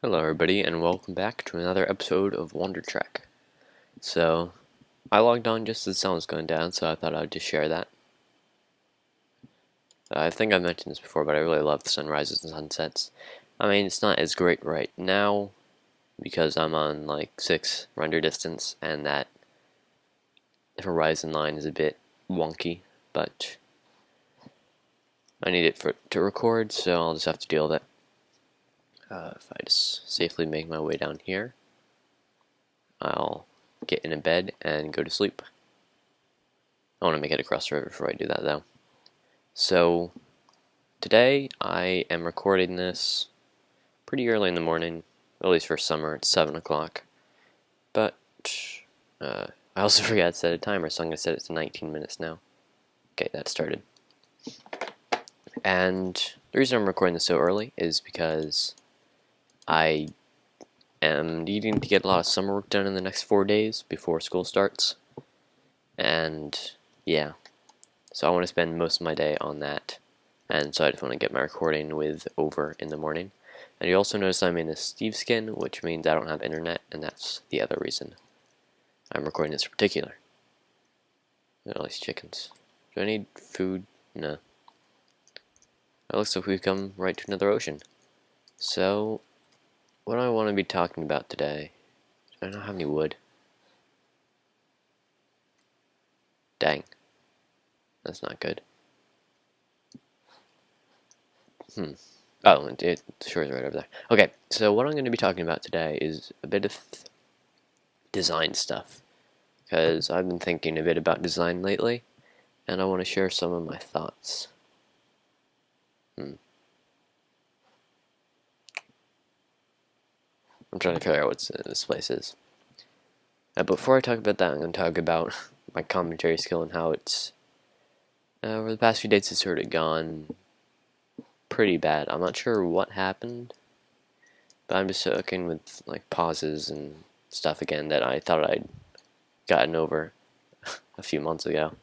Hello everybody and welcome back to another episode of WanderTrek. So, I logged on just as the sun was going down, so I thought I'd just share that. I think I mentioned this before, but I really love the sunrises and sunsets. I mean, it's not as great right now, because I'm on like 6 render distance, and that horizon line is a bit wonky, but I need it to record, so I'll just have to deal with it. If I just safely make my way down here, I'll get in a bed and go to sleep. I want to make it across the river before I do that though. So today I am recording this pretty early in the morning, at least for summer. It's 7 o'clock, but I also forgot to set a timer, so I'm going to set it to 19 minutes now. Okay, that started. And the reason I'm recording this so early is because I am needing to get a lot of summer work done in the next 4 days before school starts. And yeah, so I want to spend most of my day on that. And so I just want to get my recording over in the morning. And you also notice I'm in a Steve skin, which means I don't have internet, and that's the other reason I'm recording this in particular. Look at all these chickens. Do I need food? No. It looks like we've come right to another ocean. So, what do I want to be talking about today? Do I not have any wood? Dang. That's not good. Oh, it sure is right over there. Okay, so what I'm going to be talking about today is a bit of design stuff, because I've been thinking a bit about design lately, and I want to share some of my thoughts. I'm trying to figure out what this place is. But before I talk about that, I'm going to talk about my commentary skill and how it's, over the past few days, it's sort of gone pretty bad. I'm not sure what happened, but I'm just stuck with like pauses and stuff again that I thought I'd gotten over a few months ago.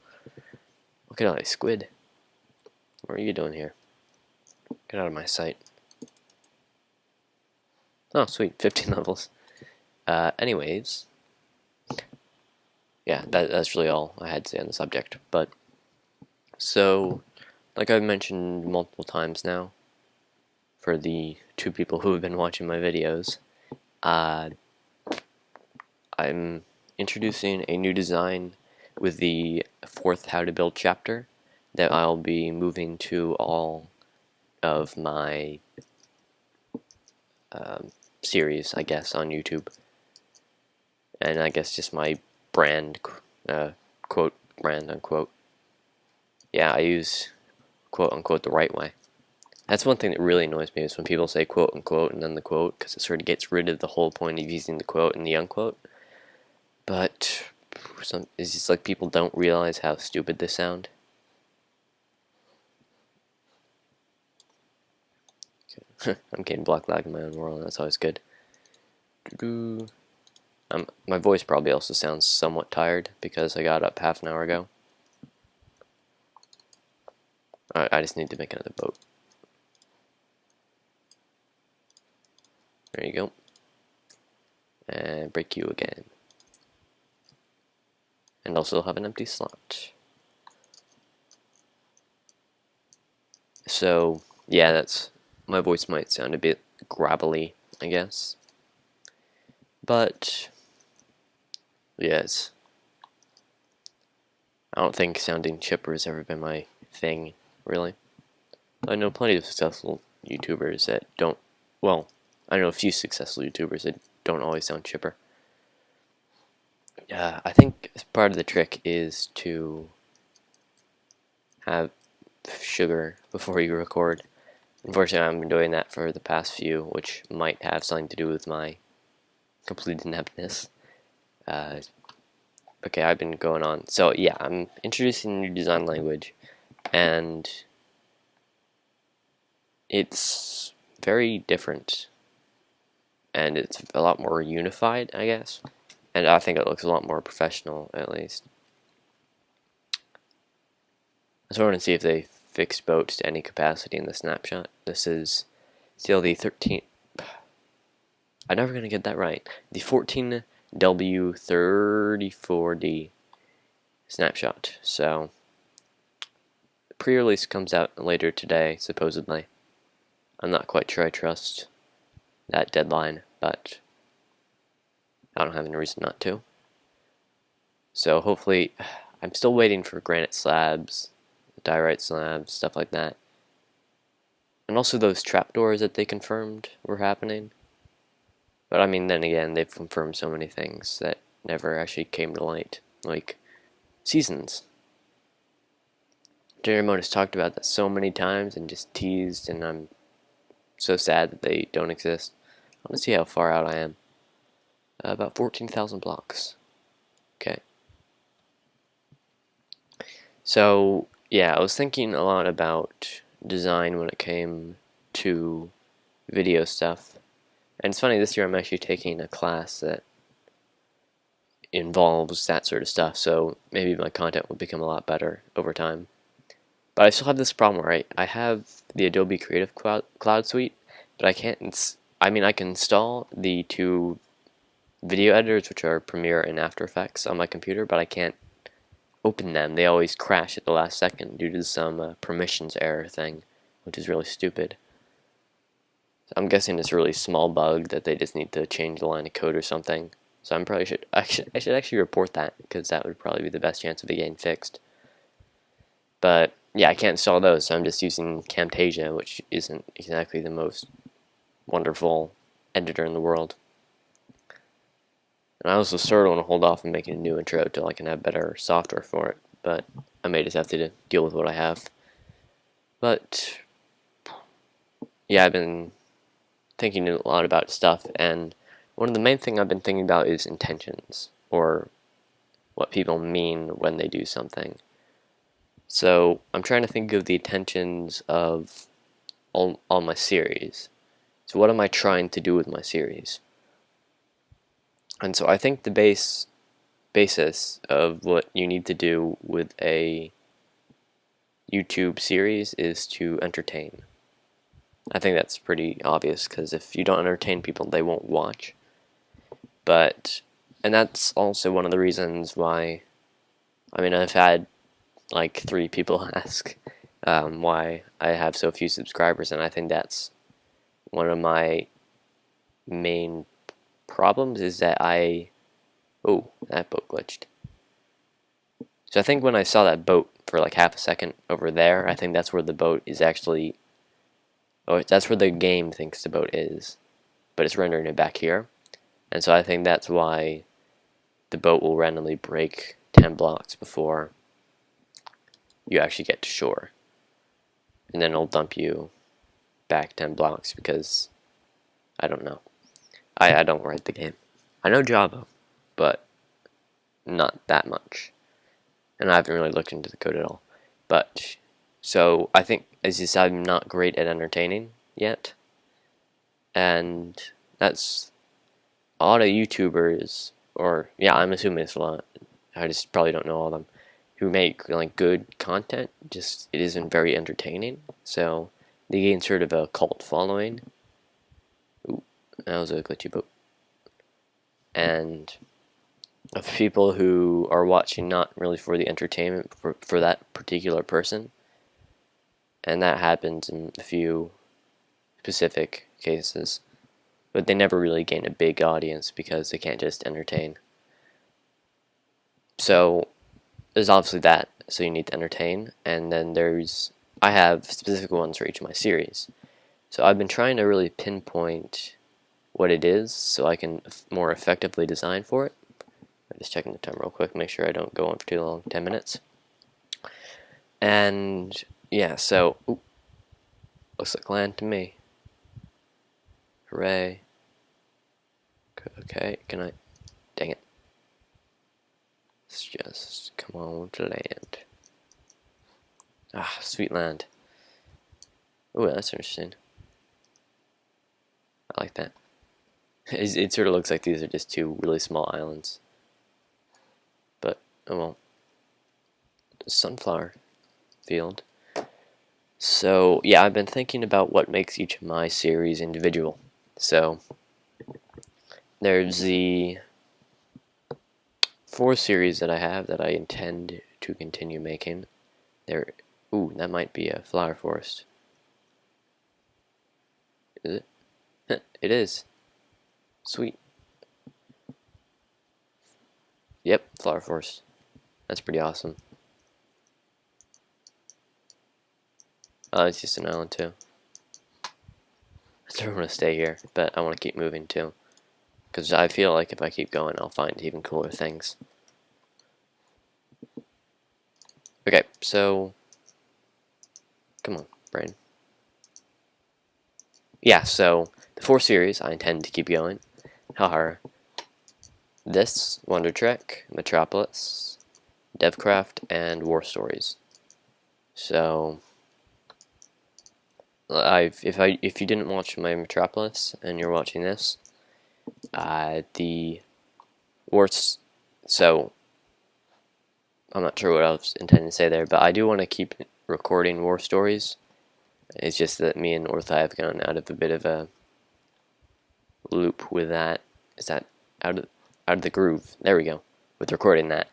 Look at all these squid. What are you doing here? Get out of my sight. Oh, sweet, 15 levels. Anyways, yeah, that's really all I had to say on the subject. But, so, like I've mentioned multiple times now, for the 2 people who have been watching my videos, I'm introducing a new design with the 4th How to Build chapter that I'll be moving to all of my series, I guess, on YouTube. And I guess just my brand, quote, brand, unquote. Yeah, I use quote, unquote, the right way. That's one thing that really annoys me, is when people say quote, unquote, and then the quote, because it sort of gets rid of the whole point of using the quote and the unquote. But it's just like people don't realize how stupid they sound. I'm getting block lag in my own world, and that's always good. My voice probably also sounds somewhat tired because I got up half an hour ago. I just need to make another boat. There you go. And break you again. And also have an empty slot. So, yeah, my voice might sound a bit gravelly, I guess. But, yes. I don't think sounding chipper has ever been my thing, really. I know plenty of successful YouTubers that don't, well, I know a few successful YouTubers that don't always sound chipper. I think part of the trick is to have sugar before you record. Unfortunately, I've been doing that for the past few, which might have something to do with my complete ineptness. Okay, I've been going on. So yeah, I'm introducing a new design language, and it's very different, and it's a lot more unified, I guess. And I think it looks a lot more professional, at least. I just wanted to see if they fixed boats to any capacity in the snapshot. This is still the 13th. I'm never gonna get that right. The 14W34D Snapshot. So, pre-release comes out later today, supposedly. I'm not quite sure I trust that deadline, but I don't have any reason not to. So hopefully, I'm still waiting for granite slabs, diorite slabs, stuff like that. And also those trapdoors that they confirmed were happening. But I mean, then again, they've confirmed so many things that never actually came to light. Like, seasons. Jeremy has talked about that so many times and just teased, and I'm so sad that they don't exist. I want to see how far out I am. About 14,000 blocks. Okay. So, yeah, I was thinking a lot about design when it came to video stuff. And it's funny, this year I'm actually taking a class that involves that sort of stuff, so maybe my content will become a lot better over time. But I still have this problem, right? I have the Adobe Creative Cloud Suite, but I can't, I can install the two video editors, which are Premiere and After Effects, on my computer, but I can't open them. They always crash at the last second due to some permissions error thing, which is really stupid. So I'm guessing it's a really small bug that they just need to change the line of code or something. So I should actually report that, because that would probably be the best chance of it getting fixed. But yeah, I can't install those, so I'm just using Camtasia, which isn't exactly the most wonderful editor in the world. And I also sort of want to hold off on making a new intro until I can have better software for it, but I may just have to deal with what I have. But yeah, I've been thinking a lot about stuff, and one of the main things I've been thinking about is intentions, or what people mean when they do something. So I'm trying to think of the intentions of all my series. So what am I trying to do with my series? And so I think the basis of what you need to do with a YouTube series is to entertain. I think that's pretty obvious, because if you don't entertain people, they won't watch. And that's also one of the reasons why, I've had like 3 people ask why I have so few subscribers, and I think that's one of my main problems, is that oh, that boat glitched. So I think when I saw that boat for like half a second over there, I think that's where the boat is actually, or that's where the game thinks the boat is, but it's rendering it back here. And so I think that's why the boat will randomly break 10 blocks before you actually get to shore. And then it'll dump you back 10 blocks, because I don't know. I don't write the game. I know Java, but not that much. And I haven't really looked into the code at all. But, so I think, as you said, I'm not great at entertaining yet. And that's a lot of YouTubers, or yeah, I'm assuming it's a lot. I just probably don't know all of them, who make like good content, just it isn't very entertaining. So they gain sort of a cult following. Ooh, that was a glitchy boat. And of people who are watching not really for the entertainment, for that particular person. And that happens in a few specific cases. But they never really gain a big audience, because they can't just entertain. So there's obviously that, so you need to entertain, and then I have specific ones for each of my series. So I've been trying to really pinpoint what it is, so I can more effectively design for it. I'm just checking the time real quick, make sure I don't go on for too long, 10 minutes. And yeah, so, looks like land to me. Hooray. Okay, can I, dang it. Let's just come on to land. Ah, sweet land. Oh, that's interesting. I like that. It sort of looks like these are just 2 really small islands. But, oh well. Sunflower field. So, yeah, I've been thinking about what makes each of my series individual. So, there's the 4 series that I have that I intend to continue making. Ooh, that might be a flower forest. Is it? It is. Sweet. Yep, flower forest. That's pretty awesome. Oh, it's just an island too. I don't want to stay here, but I want to keep moving too. Because I feel like if I keep going, I'll find even cooler things. Okay, so... Come on, brain. Yeah, so the 4 series I intend to keep going are this, WanderTrek, Metropolis, DevCraft, and War Stories. So... if you didn't watch my Metropolis and you're watching this, the worst. So I'm not sure what I was intending to say there, but I do want to keep recording war stories. It's just that me and Ortha have gone out of a bit of a loop with that. Is that out of the groove? There we go. With recording that,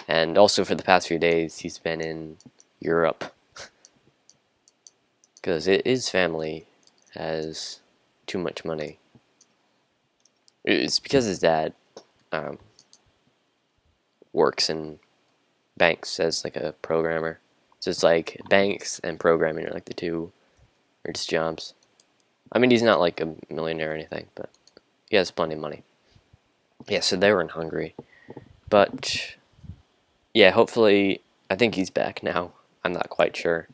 and also for the past few days he's been in Europe. Because his family has too much money. It's because his dad works in banks as like a programmer. So it's like banks and programming are like the two richest jobs. I mean, he's not like a millionaire or anything, but he has plenty of money. Yeah, so they were in Hungary. But yeah, hopefully, I think he's back now. I'm not quite sure.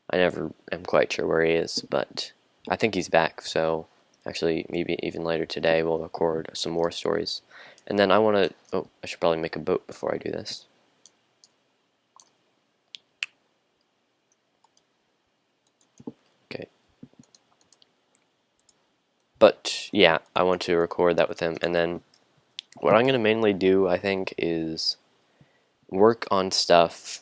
I never am quite sure where he is, but I think he's back, so actually maybe even later today we'll record some more stories. And then I want to... Oh, I should probably make a boat before I do this. Okay. But yeah, I want to record that with him, and then what I'm going to mainly do, I think, is work on stuff,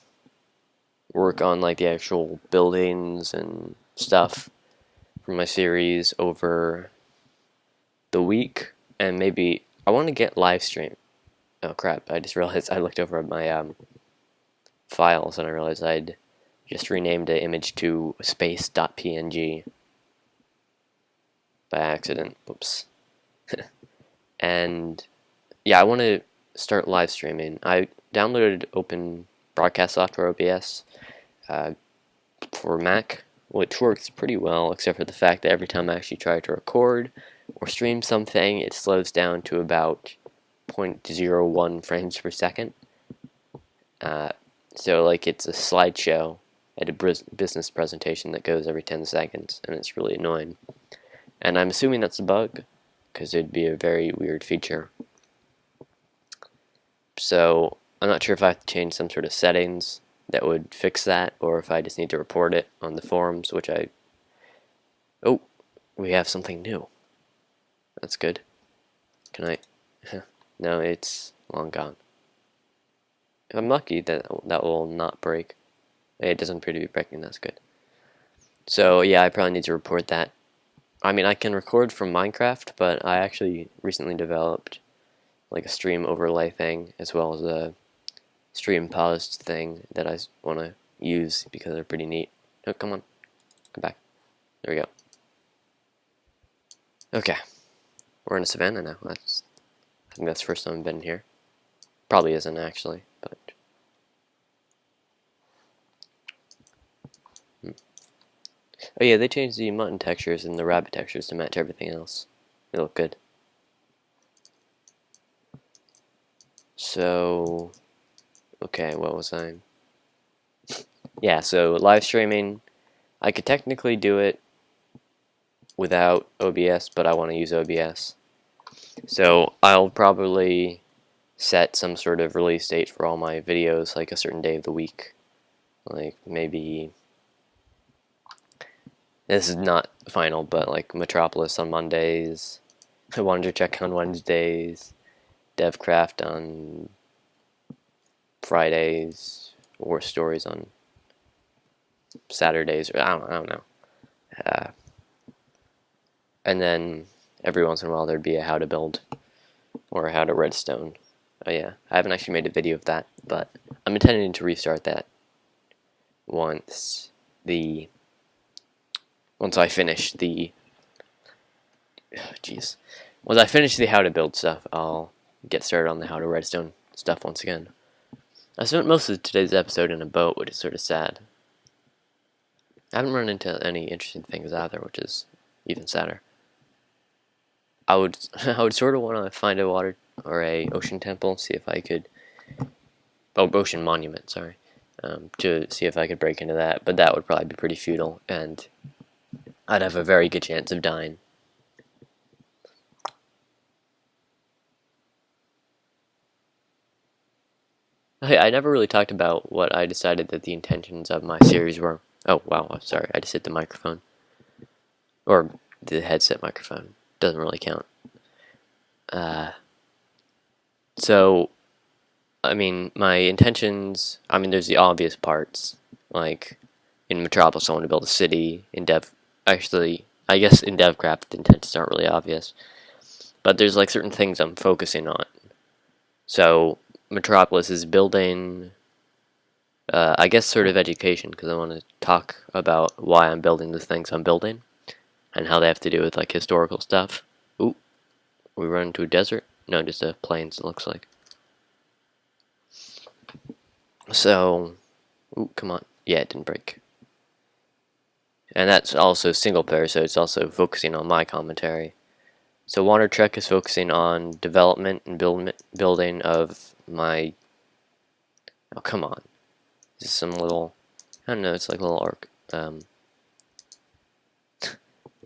work on like the actual buildings and stuff from my series over the week, and maybe I want to get live stream. Oh crap, I just realized I looked over at my files and I realized I'd just renamed the image to space.png by accident. Oops. And yeah, I want to start live streaming. I downloaded open broadcast software, OBS, for Mac, which works pretty well, except for the fact that every time I actually try to record or stream something, it slows down to about 0.01 frames per second. So like it's a slideshow at a business presentation that goes every 10 seconds, and it's really annoying. And I'm assuming that's a bug, because it'd be a very weird feature. So I'm not sure if I have to change some sort of settings that would fix that, or if I just need to report it on the forums, which I... Oh, we have something new. That's good. Can I... No, it's long gone. If I'm lucky, that will not break. It doesn't appear to be breaking, that's good. So yeah, I probably need to report that. I mean, I can record from Minecraft, but I actually recently developed like a stream overlay thing, as well as a stream paused thing that I want to use because they're pretty neat. Oh, come on. Come back. There we go. Okay. We're in a savannah now. I think that's the first time I've been here. Probably isn't, actually, but... Oh yeah, they changed the mutton textures and the rabbit textures to match everything else. They look good. So... Okay, what was I... Yeah, so live streaming, I could technically do it without OBS, but I want to use OBS. So I'll probably set some sort of release date for all my videos, like a certain day of the week. Like maybe... This is not final, but like Metropolis on Mondays, WanderTrek on Wednesdays, DevCraft on Fridays, War Stories on Saturdays, or I don't know. And then every once in a while there'd be a how to build or a how to redstone. Oh yeah, I haven't actually made a video of that, but I'm intending to restart that once I finish the once I finish the how to build stuff, I'll get started on the how to redstone stuff once again. I spent most of today's episode in a boat, which is sort of sad. I haven't run into any interesting things either, which is even sadder. I would sort of want to find a water or a ocean temple, see if I could, ocean monument, sorry, to see if I could break into that, but that would probably be pretty futile, and I'd have a very good chance of dying. I never really talked about what I decided that the intentions of my series were. Oh, wow, I'm sorry, I just hit the microphone. Or the headset microphone. Doesn't really count. So, I mean, my intentions, I mean, there's the obvious parts. Like, in Metropolis, I want to build a city. Actually, I guess in DevCraft, the intentions aren't really obvious. But there's, like, certain things I'm focusing on. So, Metropolis is building, I guess, sort of education, because I want to talk about why I'm building the things I'm building, and how they have to do with, like, historical stuff. Ooh, we run into a desert? No, just a plains, it looks like. So, ooh, come on. Yeah, it didn't break. And that's also single player, so it's also focusing on my commentary. So WanderTrek is focusing on development and building of my... Oh, come on. This is some little... I don't know, it's like a little arc.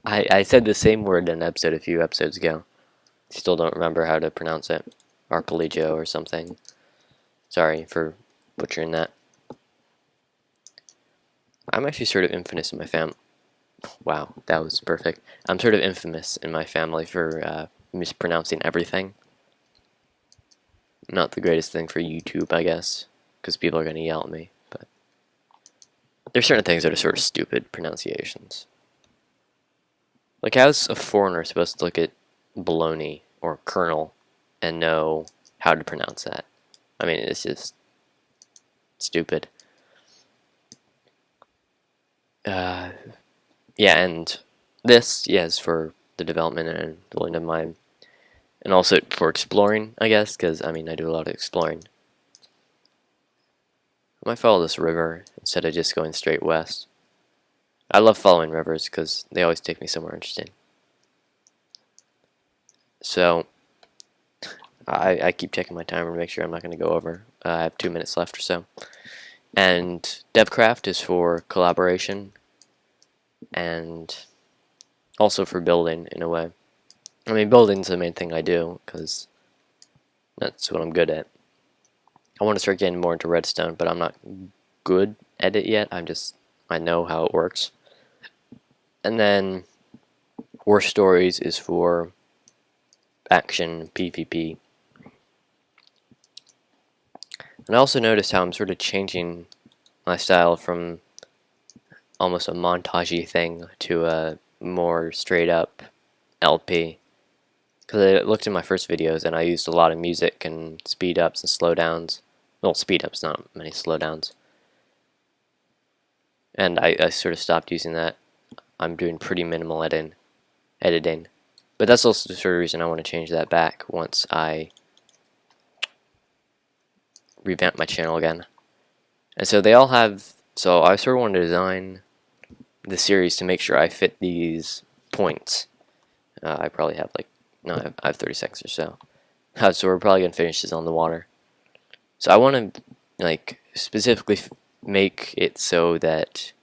I said the same word in an episode a few episodes ago. Still don't remember how to pronounce it. Arpeligio or something. Sorry for butchering that. I'm actually sort of infamous in my family. Wow, that was perfect. I'm sort of infamous in my family for mispronouncing everything. Not the greatest thing for YouTube, I guess, because people are going to yell at me. But there's certain things that are sort of stupid pronunciations. Like, how's a foreigner supposed to look at bologna or kernel and know how to pronounce that? I mean, it's just stupid. Yeah, and this, yes, for the development and building of mine, and also for exploring, I guess, because, I mean, I do a lot of exploring. I might follow this river instead of just going straight west. I love following rivers because they always take me somewhere interesting. So, I keep checking my timer to make sure I'm not going to go over. I have 2 minutes left or so. And DevCraft is for collaboration and also for building in a way. I mean, building's the main thing I do because that's what I'm good at. I want to start getting more into redstone, but I'm not good at it yet. I know how it works. And then War Stories is for action PvP. And I also noticed how I'm sort of changing my style from almost a montagey thing to a more straight up LP. Because I looked at my first videos and I used a lot of music and speed ups and slowdowns. Well, speed ups, not many slowdowns. And I sort of stopped using that. I'm doing pretty minimal editing. But that's also the sort of reason I want to change that back once I revamp my channel again. And so they all have... So I sort of want to design the series to make sure I fit these points. I probably have like... No, I have 30 seconds or so. So we're probably going to finish this on the water. So I want to like specifically make it so that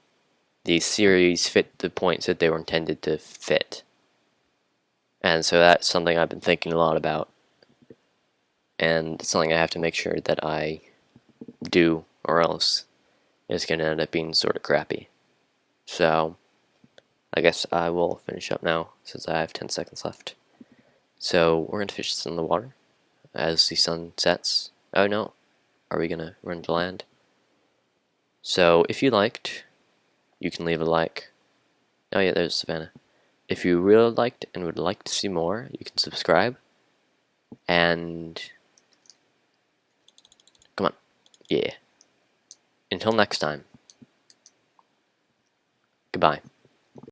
these series fit the points that they were intended to fit. And so that's something I've been thinking a lot about. And it's something I have to make sure that I do, or else it's going to end up being sort of crappy. So I guess I will finish up now since I have 10 seconds left. So we're going to fish this in the water as the sun sets. Oh no, are we going to run to land? So if you liked, you can leave a like. Oh yeah, there's Savannah. if you really liked and would like to see more, you can subscribe. And come on, yeah. Until next time, goodbye.